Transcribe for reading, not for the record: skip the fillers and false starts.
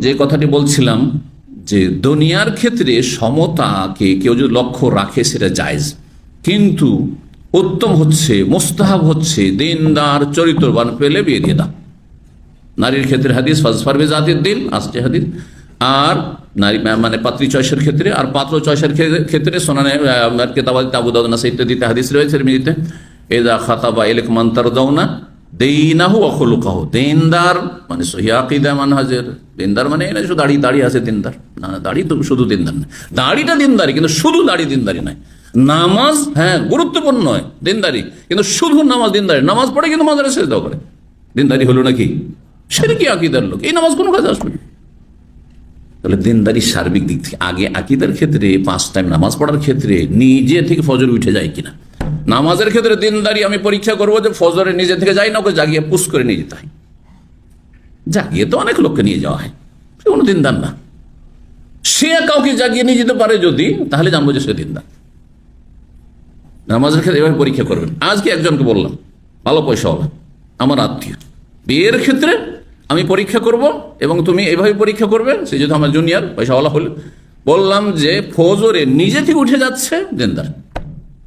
যে কথাটি বলছিলাম যে দুনিয়ার ক্ষেত্রে সমতাকে কেউ যদি লক্ষ্য রাখে সেটা জায়েজ, কিন্তু উত্তম হচ্ছে, মুস্তাহাব হচ্ছে দিনদার চরিত্রবান পেলে বিয়ে দিয়ে দাও। নারীর ক্ষেত্রে হাদিস ফাজফার বিজাতির দিন আসছে হাদিস, আর নারী মানে পাত্রী চয়েসের ক্ষেত্রে আর পাত্র চয়েসের ক্ষেত্রে সোনানে কেতাবাদিতে আবু দাউদ নাসাই ইত্যাদিতে হাদিস রয়েছে মিলিতে এদা খাতাবা ইলাইকুম মান তারদাউনা দীনাহু ওয়া খুলুকাহু। দিনদার মানে সহিহ আকীদা মানহাজের দিনদার মানে এই না শুধু দাড়ি আছে দিনদার, না দাড়ি তো শুধু দিনদার না, দাড়িটা দিনদারি কিন্তু শুধু দাড়ি দিনদারি নয়। নামাজ হ্যাঁ গুরুত্বপূর্ণ নয় দিনদারি, কিন্তু শুধু নামাজ দিনদারি, নামাজ পড়ে কিন্তু মাদ্রাসায় সিজদা করে, দিনদারি হলো নাকি? শিরকি আকীদার লোক, এই নামাজ কোনো কাজে আসবে না। তাহলে দিনদারি সার্বিক দিক থেকে আগে আকীদার ক্ষেত্রে 5 টাইম নামাজ পড়ার ক্ষেত্রে নিজে থেকে ফজর উঠে যায় কিনা, নামাজের ক্ষেত্রে দিনদারি আমি পরীক্ষা করবো যে ফজরে নিজে থেকে যাই না, ওকে জাগিয়ে পুশ করে নিয়ে যেতে হয়। জাগিয়ে তো অনেক লোককে নিয়ে যাওয়া হয়, সে কোনো দিনদার না। সে কাউকে জাগিয়ে নিয়ে যেতে পারে যদি, তাহলে জানবো যে সে দিনদার। নামাজের ক্ষেত্রে এভাবে পরীক্ষা করবেন। আজকে একজনকে বললাম ভালো পয়সাওয়ালা আমার আত্মীয়, বিয়ের ক্ষেত্রে আমি পরীক্ষা করব এবং তুমি এইভাবে পরীক্ষা করবে, সে যেহেতু আমার জুনিয়র পয়সাওয়ালা হলে, বললাম যে ফজরে নিজে থেকে উঠে যাচ্ছে দিনদার।